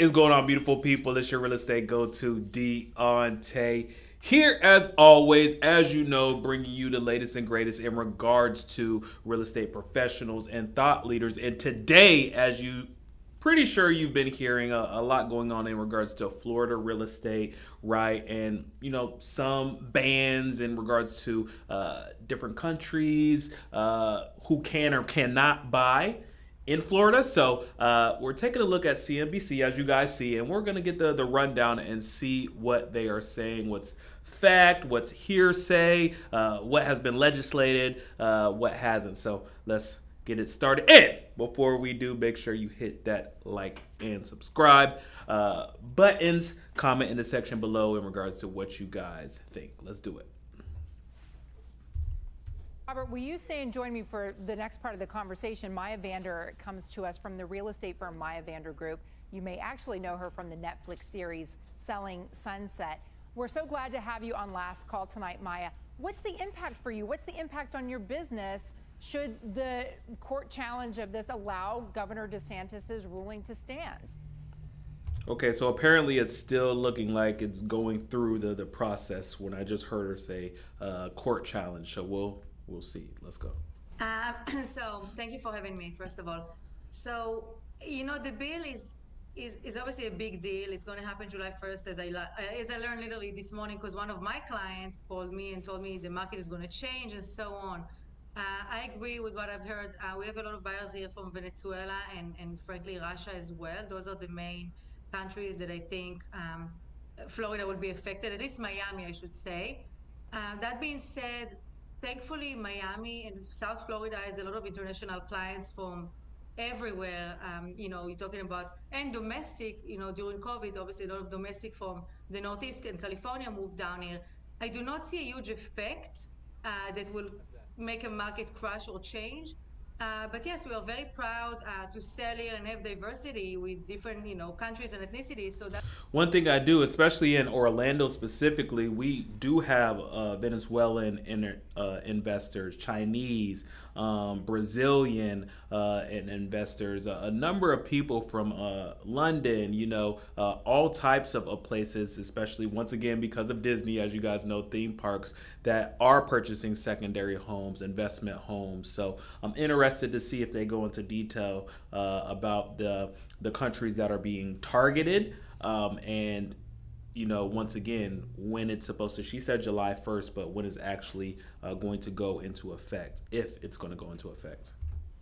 is going on, beautiful people? It's your real estate go-to, Deontay. Here, as always, as you know, bringing you the latest and greatest in regards to real estate professionals and thought leaders. And today, as you pretty sure you've been hearing a lot going on in regards to Florida real estate, right? And, some bans in regards to different countries who can or cannot buy in Florida. So we're taking a look at CNBC, as you guys see, and we're going to get the rundown and see what they are saying, what's fact, what's hearsay, what has been legislated, what hasn't. So let's get it started. And before we do, make sure you hit that like and subscribe buttons, comment in the section below in regards to what you guys think. Let's do it. Robert, will you stay and join me for the next part of the conversation? Maya Vander comes to us from the real estate firm Maya Vander Group. You may actually know her from the Netflix series Selling Sunset. We're so glad to have you on Last Call tonight, Maya. What's the impact for you? What's the impact on your business should the court challenge of this allow Governor DeSantis's ruling to stand? Okay, so apparently it's still looking like it's going through the process when I just heard her say court challenge. So we'll see. Let's go. So thank you for having me, first of all. So, the bill is obviously a big deal. It's going to happen July 1st, as I learned literally this morning, because one of my clients called me and told me the market is going to change and so on. I agree with what I've heard. We have a lot of buyers here from Venezuela and frankly, Russia as well. Those are the main countries that I think Florida will be affected, at least Miami, I should say. That being said, thankfully, Miami and South Florida has a lot of international clients from everywhere. You're talking about, and domestic, during COVID, obviously a lot of domestic from the Northeast and California moved down here. I do not see a huge effect that will make a market crash or change. But yes, we are very proud to sell here and have diversity with different, countries and ethnicities. So that one thing I do, especially in Orlando specifically, we do have Venezuelan investors, Chinese, Brazilian and investors, a number of people from London, all types of places, especially once again because of Disney, as you guys know, theme parks that are purchasing secondary homes, investment homes. So I'm interested to see if they go into detail about the countries that are being targeted and once again, when it's supposed to, she said July 1st, but when it's actually going to go into effect, if it's going to go into effect.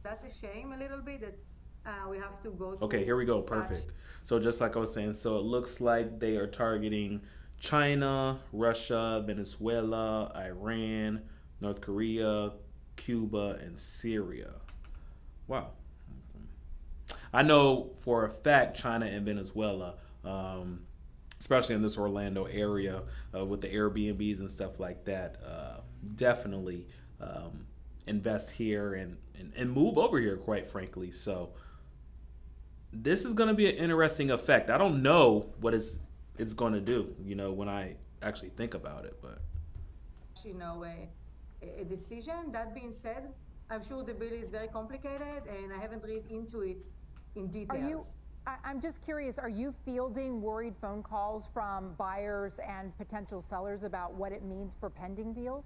That's a shame a little bit that we have to go through. Okay, here we go. Perfect. So just like I was saying, so it looks like they are targeting China, Russia, Venezuela, Iran, North Korea, Cuba, and Syria. Wow. I know for a fact China and Venezuela, especially in this Orlando area with the Airbnbs and stuff like that, definitely invest here and move over here, quite frankly. So this is going to be an interesting effect. I don't know what it's going to do, when I actually think about it. But a decision. That being said, I'm sure the bill is very complicated and I haven't read into it in details. I'm just curious, are you fielding worried phone calls from buyers and potential sellers about what it means for pending deals?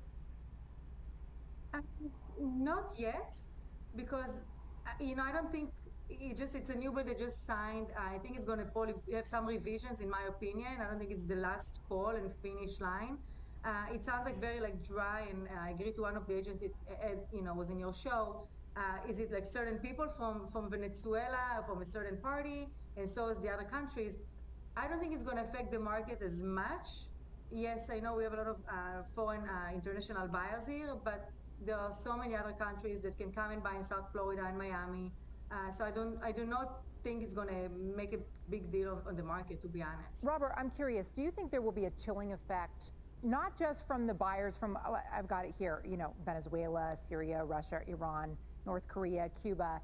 Not yet, because I don't think it's a new bill they just signed. I think it's going to probably have some revisions, in my opinion. I don't think it's the last call and finish line. It sounds like very dry, and I agree to one of the agents that was in your show. Is it like certain people from Venezuela, from a certain party, and so is the other countries? I don't think it's going to affect the market as much. Yes, I know we have a lot of foreign international buyers here, but there are so many other countries that can come and buy in South Florida and Miami. So I do not think it's going to make a big deal on the market, to be honest. Robert, I'm curious, do you think there will be a chilling effect, not just from the buyers from, I've got it here, Venezuela, Syria, Russia, Iran, North Korea, Cuba,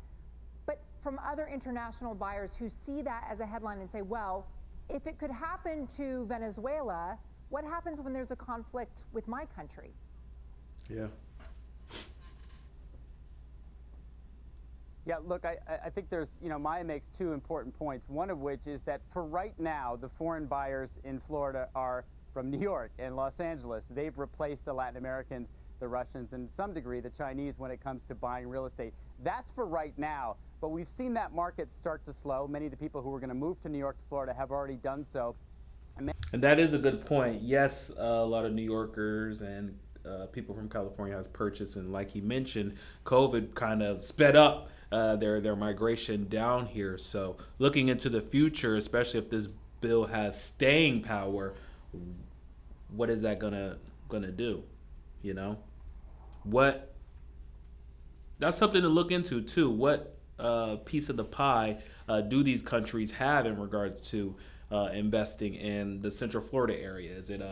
but from other international buyers who see that as a headline and say, well, if it could happen to Venezuela, what happens when there's a conflict with my country? Yeah. Yeah, look, I think there's, Maya makes two important points. One of which is that for right now, the foreign buyers in Florida are from New York and Los Angeles. They've replaced the Latin Americans, the Russians, and to some degree the Chinese when it comes to buying real estate. That's for right now, but we've seen that market start to slow. Many of the people who were going to move to New York to Florida have already done so. And that is a good point. Yes, a lot of New Yorkers and people from California has purchased, and like he mentioned, COVID kind of sped up their migration down here. So looking into the future, especially if this bill has staying power, what is that gonna do? You know, what that's something to look into too. What piece of the pie do these countries have in regards to investing in the Central Florida area? Is it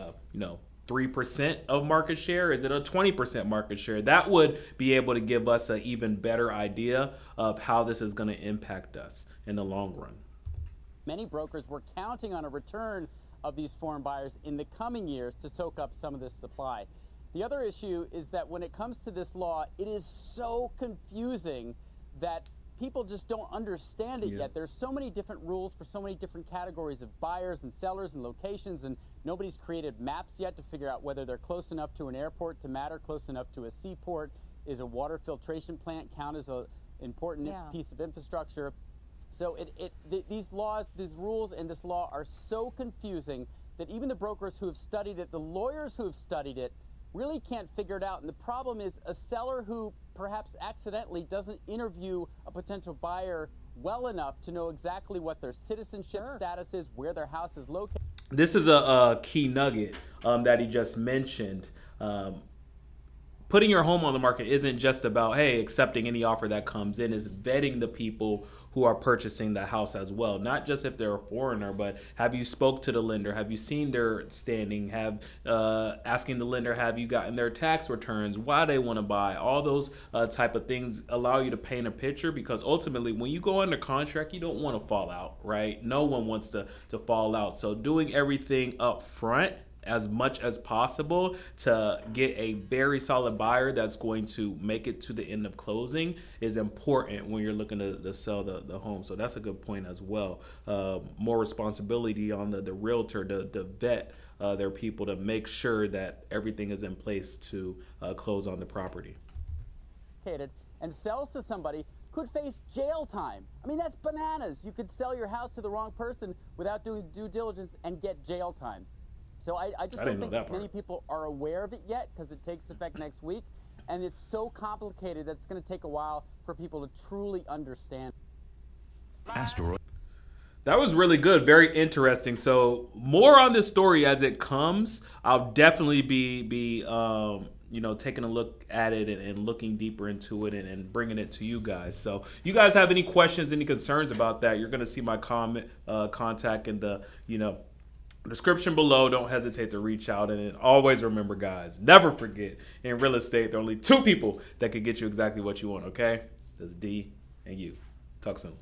3% of market share? Is it a 20% market share? That would be able to give us an even better idea of how this is going to impact us in the long run. Many brokers were counting on a return of these foreign buyers in the coming years to soak up some of this supply. The other issue is that when it comes to this law, it is so confusing that people just don't understand it yet. There's so many different rules for so many different categories of buyers and sellers and locations, and nobody's created maps yet to figure out whether they're close enough to an airport to matter, close enough to a seaport. Is a water filtration plant count as an important piece of infrastructure? So these laws, these rules, and this law are so confusing that even the brokers who have studied it, the lawyers who have studied it, really can't figure it out. And the problem is a seller who perhaps accidentally doesn't interview a potential buyer well enough to know exactly what their citizenship status is, where their house is located. This is a key nugget that he just mentioned. Putting your home on the market isn't just about, hey, accepting any offer that comes in. Is vetting the people who are purchasing the house as well. Not just if they're a foreigner, but have you spoke to the lender? Have you seen their standing? Have asking the lender, have you gotten their tax returns? Why they want to buy? All those type of things allow you to paint a picture, because ultimately when you go under contract, you don't want to fall out, right? No one wants to fall out. So doing everything up front as much as possible to get a very solid buyer that's going to make it to the end of closing is important when you're looking to sell the home. So that's a good point as well. More responsibility on the realtor to vet their people to make sure that everything is in place to close on the property. And sells to somebody could face jail time. I mean, that's bananas. You could sell your house to the wrong person without doing due diligence and get jail time. So I just don't think many people are aware of it yet, because it takes effect next week. And it's so complicated that it's going to take a while for people to truly understand. Asteroid. That was really good. Very interesting. So more on this story as it comes. I'll definitely be taking a look at it and looking deeper into it and bringing it to you guys. So you guys have any questions, any concerns about that, you're going to see my contact in the, description below. Don't hesitate to reach out. And always remember, guys, never forget, in real estate, there are only two people that can get you exactly what you want, okay? That's D and you. Talk soon.